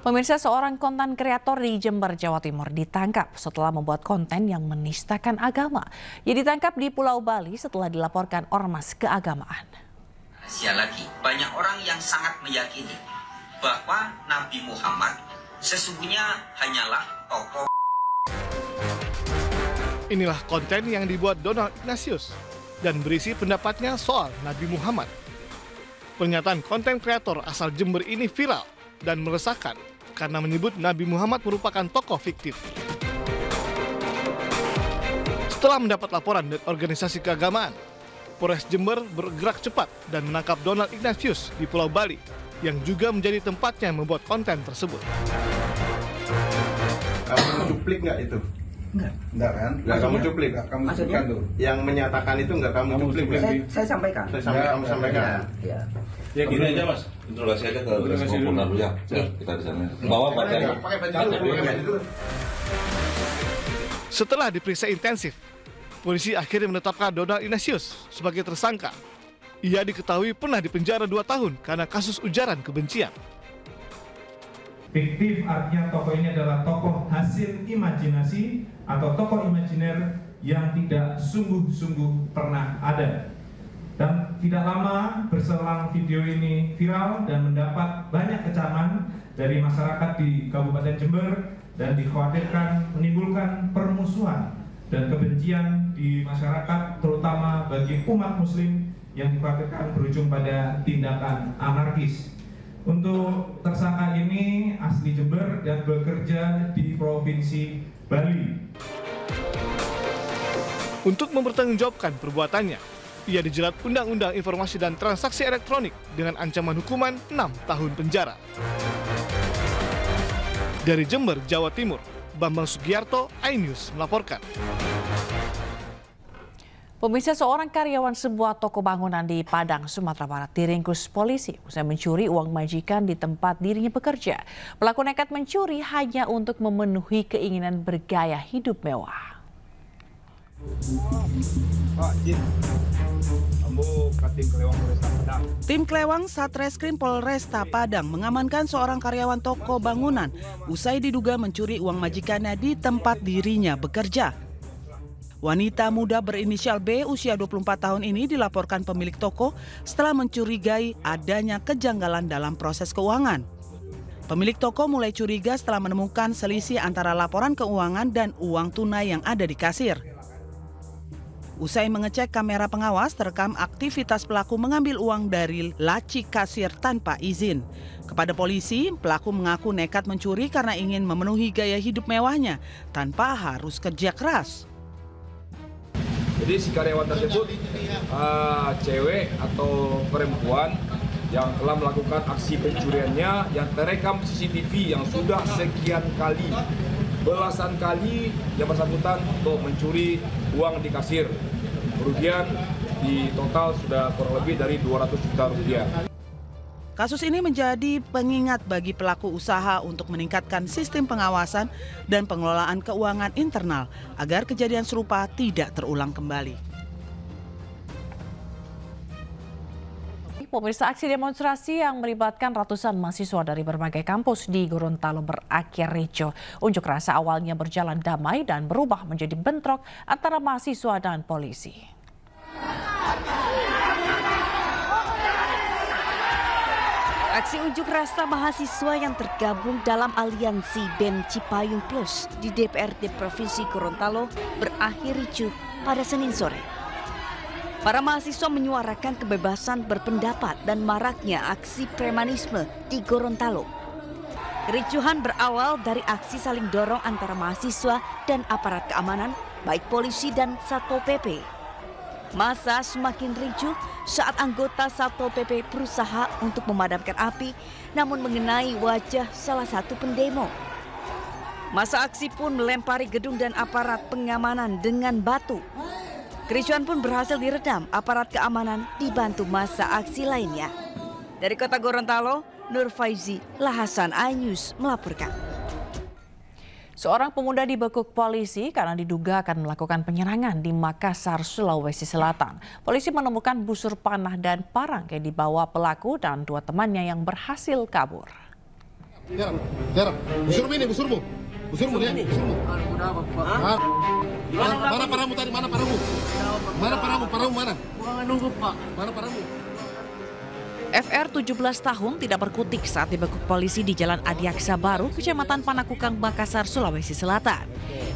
Pemirsa, seorang konten kreator di Jember, Jawa Timur ditangkap setelah membuat konten yang menistakan agama. Ia ditangkap di Pulau Bali setelah dilaporkan ormas keagamaan. Rahasia lagi, banyak orang yang sangat meyakini bahwa Nabi Muhammad sesungguhnya hanyalah tokoh. Inilah konten yang dibuat Donald Ignatius dan berisi pendapatnya soal Nabi Muhammad. Pernyataan konten kreator asal Jember ini viral dan meresahkan karena menyebut Nabi Muhammad merupakan tokoh fiktif. Setelah mendapat laporan dari organisasi keagamaan, Polres Jember bergerak cepat dan menangkap Donald Ignatius di Pulau Bali yang juga menjadi tempatnya membuat konten tersebut. Kamu cuplik nggak itu? Enggak kan? Enggak kamu cuplik, enggak kamu sebutkan tuh. Yang menyatakan itu enggak kamu cuplik. Saya sampaikan. Kamu sampaikan. Ya. Ya gini aja Mas, interogasi aja ke Polres dulu ya. Kita di sana. Bawa baca. Setelah diperiksa intensif, polisi akhirnya menetapkan Donald Ignatius sebagai tersangka. Ia diketahui pernah dipenjara 2 tahun karena kasus ujaran kebencian. Fiktif artinya tokoh ini adalah tokoh hasil imajinasi atau tokoh imajiner yang tidak sungguh-sungguh pernah ada. Dan tidak lama berselang video ini viral dan mendapat banyak kecaman dari masyarakat di Kabupaten Jember dan dikhawatirkan menimbulkan permusuhan dan kebencian di masyarakat, terutama bagi umat muslim yang dikhawatirkan berujung pada tindakan anarkis. Untuk tersangka ini asli Jember dan bekerja di Provinsi Bali. Untuk mempertanggungjawabkan perbuatannya, ia dijerat Undang-Undang Informasi dan Transaksi Elektronik dengan ancaman hukuman 6 tahun penjara. Dari Jember, Jawa Timur, Bambang Sugiarto, iNews melaporkan. Pemirsa, seorang karyawan sebuah toko bangunan di Padang, Sumatera Barat diringkus polisi usai mencuri uang majikan di tempat dirinya bekerja. Pelaku nekat mencuri hanya untuk memenuhi keinginan bergaya hidup mewah. Tim Klewang Satreskrim Polresta Padang mengamankan seorang karyawan toko bangunan usai diduga mencuri uang majikannya di tempat dirinya bekerja. Wanita muda berinisial B usia 24 tahun ini dilaporkan pemilik toko setelah mencurigai adanya kejanggalan dalam proses keuangan. Pemilik toko mulai curiga setelah menemukan selisih antara laporan keuangan dan uang tunai yang ada di kasir. Usai mengecek kamera pengawas, terekam aktivitas pelaku mengambil uang dari laci kasir tanpa izin. Kepada polisi, pelaku mengaku nekat mencuri karena ingin memenuhi gaya hidup mewahnya tanpa harus kerja keras. Jadi si karyawan tersebut cewek atau perempuan yang telah melakukan aksi pencuriannya yang terekam CCTV yang sudah sekian kali, belasan kali yang bersangkutan untuk mencuri uang di kasir. Kerugian di total sudah kurang lebih dari 200 juta rupiah. Kasus ini menjadi pengingat bagi pelaku usaha untuk meningkatkan sistem pengawasan dan pengelolaan keuangan internal agar kejadian serupa tidak terulang kembali. Pemirsa, aksi demonstrasi yang melibatkan ratusan mahasiswa dari berbagai kampus di Gorontalo berakhir ricuh. Unjuk rasa awalnya berjalan damai dan berubah menjadi bentrok antara mahasiswa dan polisi. Aksi unjuk rasa mahasiswa yang tergabung dalam aliansi BEM Cipayung Plus di DPRD Provinsi Gorontalo berakhir ricuh pada Senin sore. Para mahasiswa menyuarakan kebebasan berpendapat dan maraknya aksi premanisme di Gorontalo. Kericuhan berawal dari aksi saling dorong antara mahasiswa dan aparat keamanan, baik polisi dan Satpol PP. Massa semakin ricuh saat anggota Satpol PP berusaha untuk memadamkan api, namun mengenai wajah salah satu pendemo. Massa aksi pun melempari gedung dan aparat pengamanan dengan batu. Kericuhan pun berhasil diredam aparat keamanan dibantu massa aksi lainnya. Dari kota Gorontalo, Nur Faizi, Lahasan, iNews melaporkan. Seorang pemuda dibekuk polisi karena diduga akan melakukan penyerangan di Makassar, Sulawesi Selatan. Polisi menemukan busur panah dan parang yang dibawa pelaku dan 2 temannya yang berhasil kabur. Busurmu ini, busurmu nih, busurmu. Mana paramu tadi? Mana paramu? Paramu mana? Nunggu Pak. Mana paramu? FR 17 tahun tidak berkutik saat dibekuk polisi di Jalan Adiaksa Baru, Kecamatan Panakukang, Makassar, Sulawesi Selatan.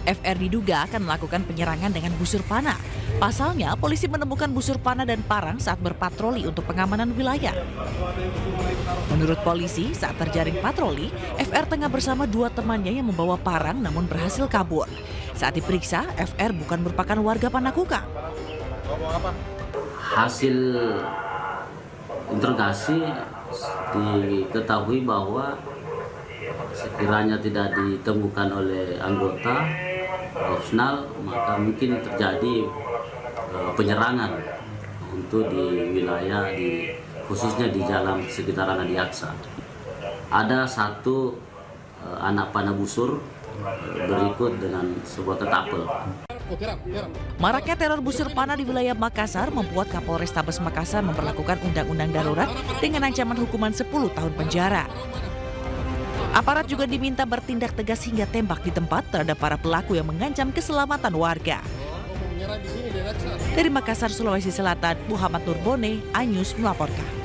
FR diduga akan melakukan penyerangan dengan busur panah. Pasalnya, polisi menemukan busur panah dan parang saat berpatroli untuk pengamanan wilayah. Menurut polisi, saat terjaring patroli, FR tengah bersama 2 temannya yang membawa parang namun berhasil kabur. Saat diperiksa, FR bukan merupakan warga Panakukang. Hasil interogasi diketahui bahwa sekiranya tidak ditemukan oleh anggota opsional, maka mungkin terjadi penyerangan untuk di wilayah khususnya di jalan sekitaran Adiaksa. Ada 1 anak panah busur berikut dengan sebuah ketapel. Maraknya teror busur panah di wilayah Makassar membuat Kapolrestabes Makassar memperlakukan undang-undang darurat dengan ancaman hukuman 10 tahun penjara. Aparat juga diminta bertindak tegas hingga tembak di tempat terhadap para pelaku yang mengancam keselamatan warga. Dari Makassar, Sulawesi Selatan, Muhammad Nurbone, iNews melaporkan.